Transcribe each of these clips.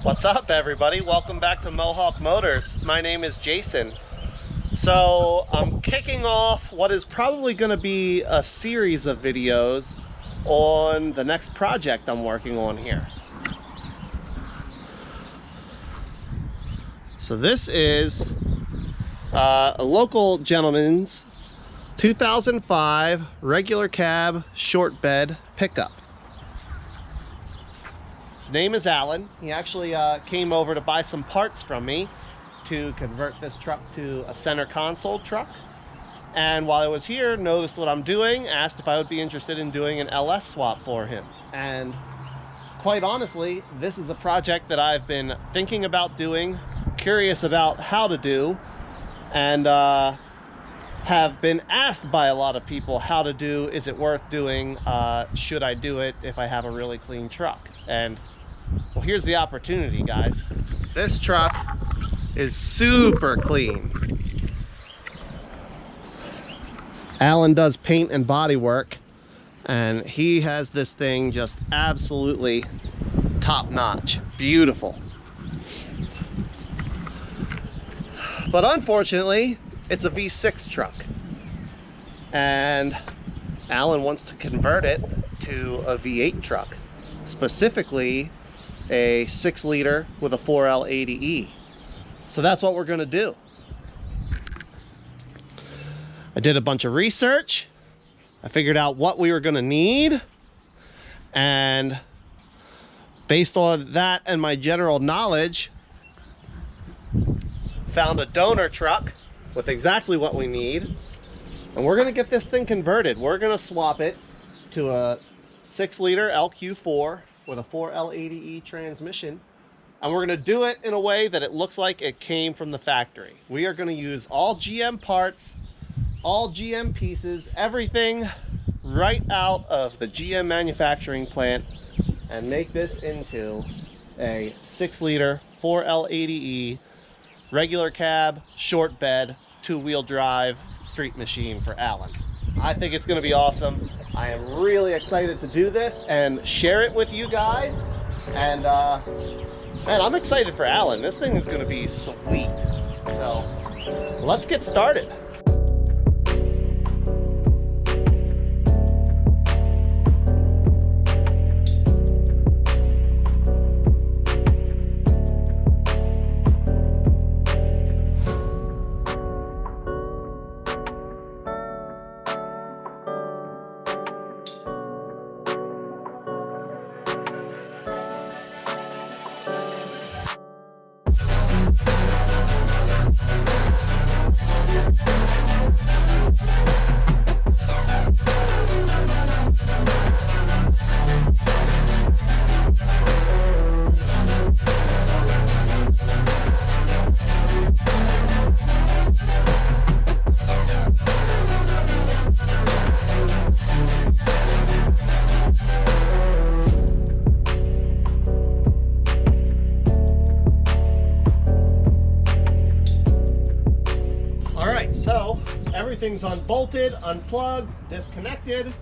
What's up, everybody? Welcome back to Mohawk Motors. My name is Jason. So I'm kicking off what is probably going to be a series of videos on the next project I'm working on here. So this is a local gentleman's 2005 regular cab short bed pickup. His name is Alan. He actually came over to buy some parts from me to convert this truck to a center console truck. And while I was here, noticed what I'm doing, asked if I would be interested in doing an LS swap for him. And quite honestly, this is a project that I've been thinking about doing, curious about how to do, and have been asked by a lot of people how to do, is it worth doing, should I do it if I have a really clean truck? And well, here's the opportunity, guys. This truck is super clean. Alan does paint and body work, and he has this thing just absolutely top notch, beautiful. But unfortunately, it's a V6 truck, and Alan wants to convert it to a V8 truck, specifically a 6-liter with a 4L80E. So that's what we're going to do. I did a bunch of research. I figured out what we were going to need, and based on that and my general knowledge, found a donor truck with exactly what we need, and we're going to get this thing converted. We're going to swap it to a 6-liter LQ4 with a 4L80E transmission, and we're going to do it in a way that it looks like it came from the factory. We are going to use all GM parts, all GM pieces, everything right out of the GM manufacturing plant, and make this into a 6-liter 4L80E regular cab, short bed, 2-wheel drive street machine for Alan. I think it's going to be awesome. I am really excited to do this and share it with you guys. And man, I'm excited for Alan. This thing is going to be sweet. So let's get started. So everything's unbolted, unplugged, disconnected.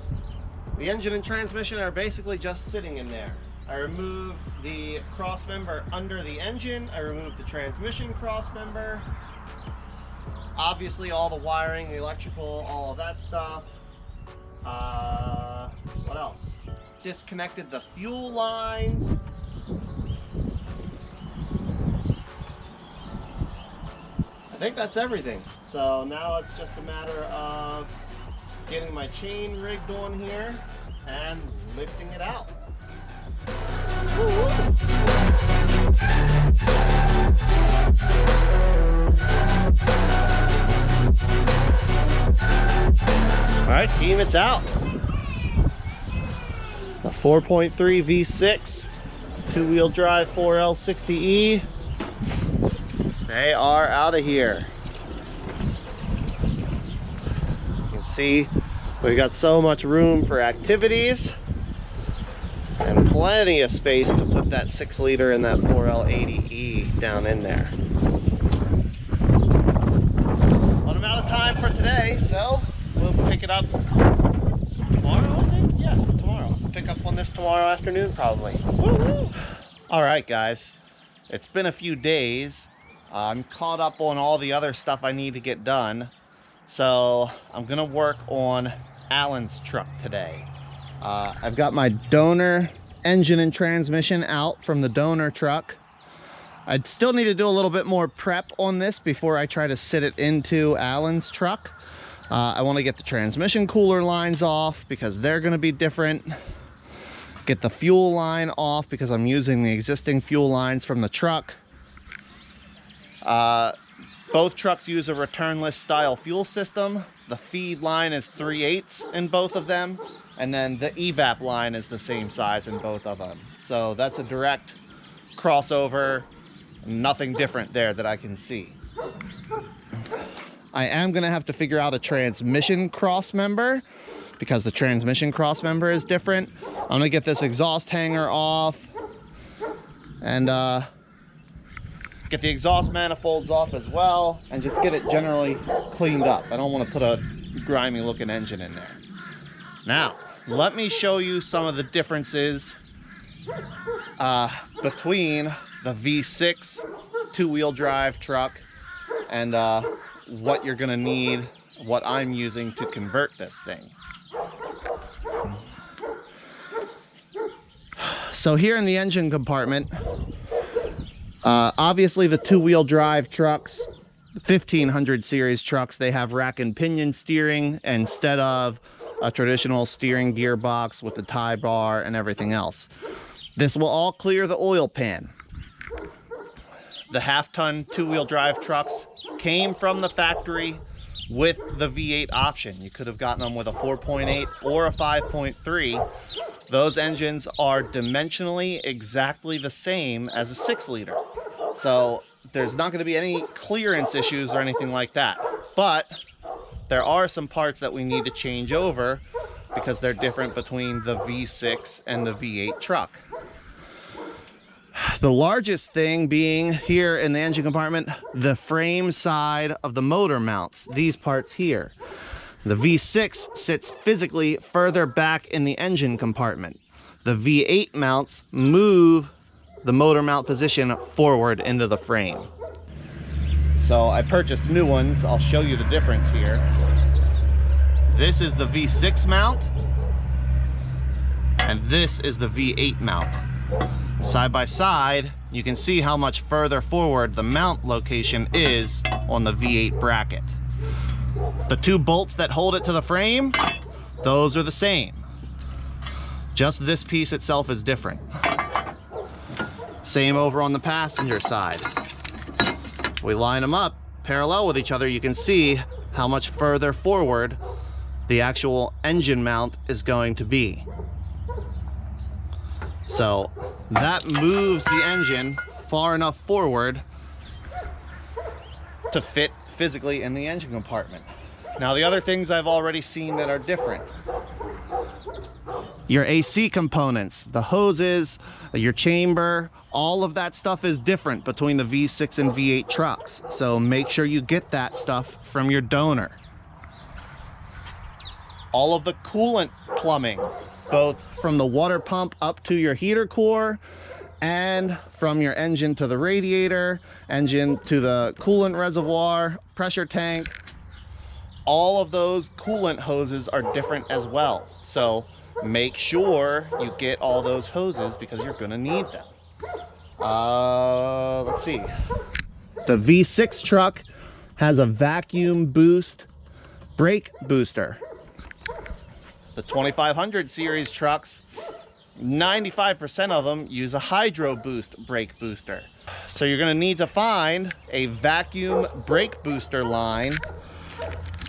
The engine and transmission are basically just sitting in there. I removed the cross member under the engine. I removed the transmission cross member. Obviously all the wiring, the electrical, all of that stuff. What else? Disconnected the fuel lines. I think that's everything. So now it's just a matter of getting my chain rigged on here and lifting it out. All right, team, it's out. A 4.3 V6, 2-wheel drive 4L60E. They are out of here. You can see we've got so much room for activities and plenty of space to put that 6-liter and that 4L80E down in there. But I'm out of time for today, so we'll pick it up tomorrow, I think? Yeah, tomorrow. Pick up on this tomorrow afternoon, probably. Woo-hoo! All right, guys. It's been a few days. I'm caught up on all the other stuff I need to get done. So I'm gonna work on Alan's truck today. I've got my donor engine and transmission out from the donor truck. I'd still need to do a little bit more prep on this before I try to sit it into Alan's truck. I want to get the transmission cooler lines off because they're going to be different. Get the fuel line off because I'm using the existing fuel lines from the truck. Both trucks use a returnless style fuel system. The feed line is 3/8 in both of them, and then the evap line is the same size in both of them. So that's a direct crossover. Nothing different there that I can see. I am going to have to figure out a transmission cross member because the transmission cross member is different. I'm going to get this exhaust hanger off and get the exhaust manifolds off as well and just get it generally cleaned up. I don't want to put a grimy looking engine in there. Now, let me show you some of the differences between the V6 two-wheel drive truck and what you're gonna need, what I'm using to convert this thing. So here in the engine compartment, obviously the two-wheel drive trucks, 1500 series trucks, they have rack and pinion steering instead of a traditional steering gearbox with the tie bar and everything else. This will all clear the oil pan. The half-ton two-wheel drive trucks came from the factory with the V8 option. You could have gotten them with a 4.8 or a 5.3. Those engines are dimensionally exactly the same as a 6-liter. So there's not going to be any clearance issues or anything like that. But there are some parts that we need to change over because they're different between the V6 and the V8 truck. The largest thing being here in the engine compartment, the frame side of the motor mounts, these parts here. The V6 sits physically further back in the engine compartment. The V8 mounts move the motor mount position forward into the frame. So I purchased new ones. I'll show you the difference here. This is the V6 mount, and this is the V8 mount. Side by side, you can see how much further forward the mount location is on the V8 bracket. The two bolts that hold it to the frame, those are the same. Just this piece itself is different. Same over on the passenger side. If we line them up parallel with each other, you can see how much further forward the actual engine mount is going to be. So that moves the engine far enough forward to fit physically in the engine compartment. Now the other things I've already seen that are different. Your AC components, the hoses, your chamber, all of that stuff is different between the V6 and V8 trucks. So make sure you get that stuff from your donor. All of the coolant plumbing, both from the water pump up to your heater core and from your engine to the radiator, engine to the coolant reservoir, pressure tank, all of those coolant hoses are different as well. So make sure you get all those hoses because you're gonna need them. Let's see. The V6 truck has a vacuum boost brake booster. The 2500 series trucks, 95% of them use a hydro boost brake booster. So you're gonna need to find a vacuum brake booster line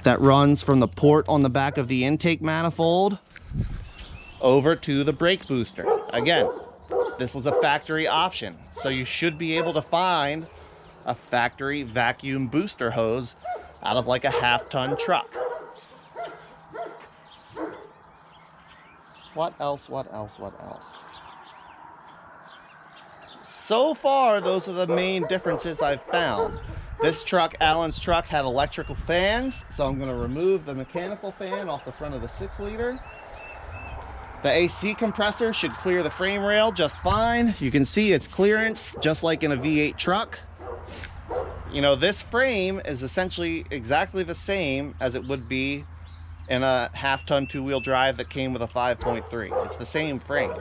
that runs from the port on the back of the intake manifold over to the brake booster. Again, this was a factory option, so you should be able to find a factory vacuum booster hose out of like a half-ton truck. What else? So far, those are the main differences I've found. This truck, Alan's truck, had electrical fans, so I'm going to remove the mechanical fan off the front of the 6-liter. The AC compressor should clear the frame rail just fine. You can see its clearance just like in a V8 truck. You know, this frame is essentially exactly the same as it would be in a half-ton two-wheel drive that came with a 5.3. It's the same frame.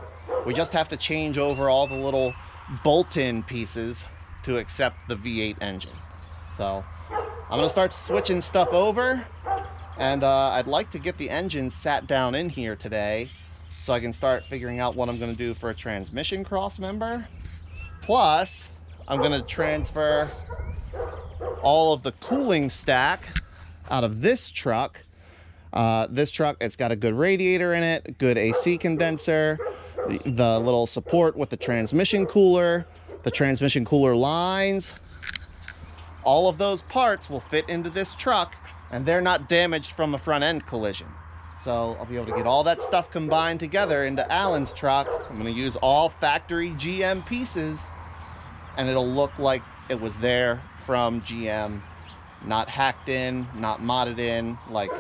We just have to change over all the little bolt-in pieces to accept the V8 engine. So I'm gonna start switching stuff over, and I'd like to get the engine sat down in here today so I can start figuring out what I'm gonna do for a transmission cross member. Plus, I'm gonna transfer all of the cooling stack out of this truck. It's got a good radiator in it, good AC condenser, the little support with the transmission cooler, the transmission cooler lines. All of those parts will fit into this truck, and they're not damaged from a front end collision. So I'll be able to get all that stuff combined together into Alan's truck. I'm going to use all factory GM pieces, and it'll look like it was there from GM, not hacked in, not modded in. Like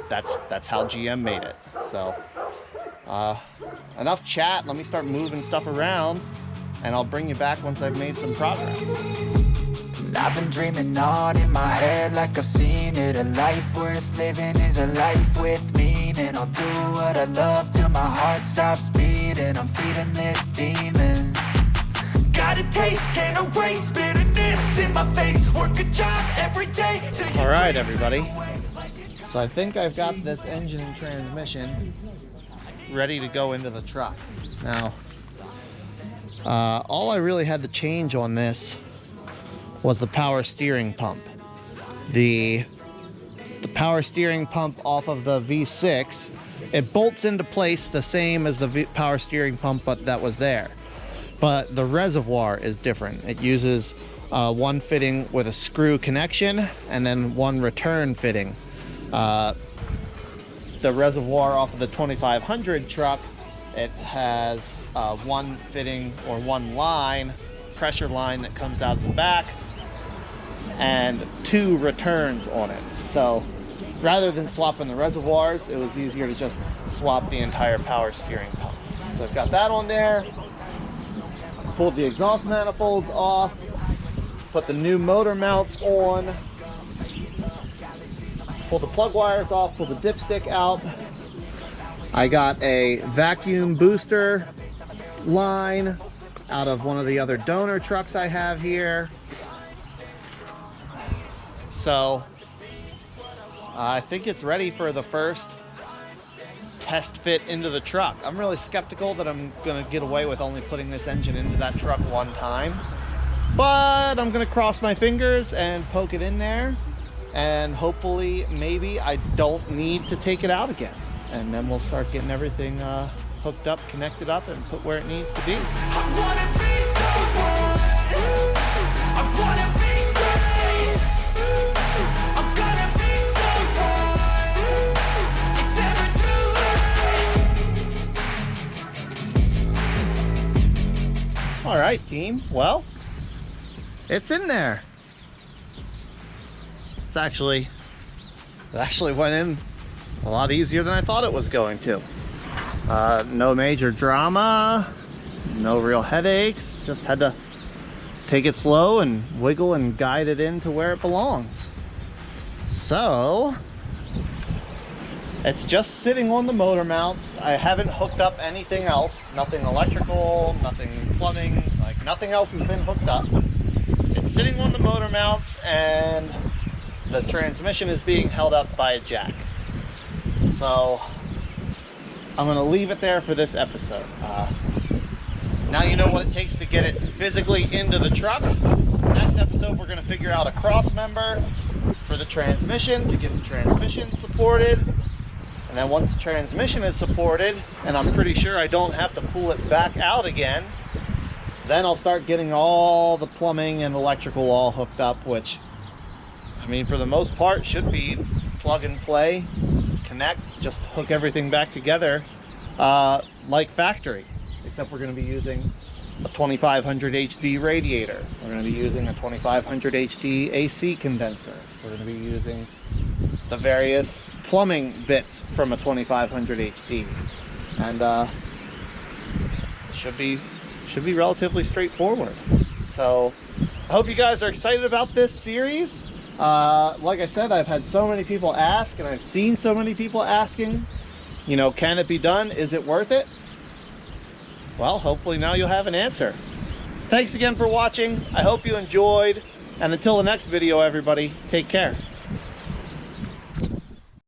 that's how GM made it. So enough chat. Let me start moving stuff around, and I'll bring you back once I've made some progress. I've been dreaming on in my head like I've seen it. A life worth living is a life with meaning. I'll do what I love till my heart stops beating. I'm feeding this demon. Got a taste, can't erase bitterness in my face. Work a job every day. All right, everybody. So I think I've got this engine and transmission ready to go into the truck. Now, all I really had to change on this was the power steering pump. The power steering pump off of the V6, it bolts into place the same as the power steering pump that was there. But the reservoir is different. It uses one fitting with a screw connection and then one return fitting. The reservoir off of the 2500 truck, it has one fitting or one line, pressure line that comes out of the back, and two returns on it. So rather than swapping the reservoirs, it was easier to just swap the entire power steering pump. So I've got that on there. Pulled the exhaust manifolds off, put the new motor mounts on, pull the plug wires off, pull the dipstick out. I got a vacuum booster line out of one of the other donor trucks I have here. So I think it's ready for the first test fit into the truck. I'm really skeptical that I'm gonna get away with only putting this engine into that truck one time, but I'm gonna cross my fingers and poke it in there, and hopefully maybe I don't need to take it out again, and then we'll start getting everything hooked up, connected up, and put where it needs to be. I wanna be someone. I wanna be great. I'm gonna be someone. It's never too late. All right, team. Well, it's in there. It actually went in a lot easier than I thought it was going to. No major drama, no real headaches. Just had to take it slow and wiggle and guide it into where it belongs. So it's just sitting on the motor mounts. I haven't hooked up anything else. Nothing electrical, nothing plumbing, like nothing else has been hooked up. It's sitting on the motor mounts, and the transmission is being held up by a jack. So I'm gonna leave it there for this episode. Now you know what it takes to get it physically into the truck. Next episode, we're gonna figure out a cross member for the transmission to get the transmission supported. And then once the transmission is supported, and I'm pretty sure I don't have to pull it back out again, then I'll start getting all the plumbing and electrical all hooked up, which, I mean, for the most part, should be plug and play, connect, just hook everything back together like factory. Except we're going to be using a 2500 HD radiator. We're going to be using a 2500 HD AC condenser. We're going to be using the various plumbing bits from a 2500 HD. and should be relatively straightforward. So I hope you guys are excited about this series. Like I said, I've had so many people ask, and I've seen so many people asking, you know, can it be done? Is it worth it? Well, hopefully now you'll have an answer. Thanks again for watching. I hope you enjoyed, and until the next video, everybody, take care.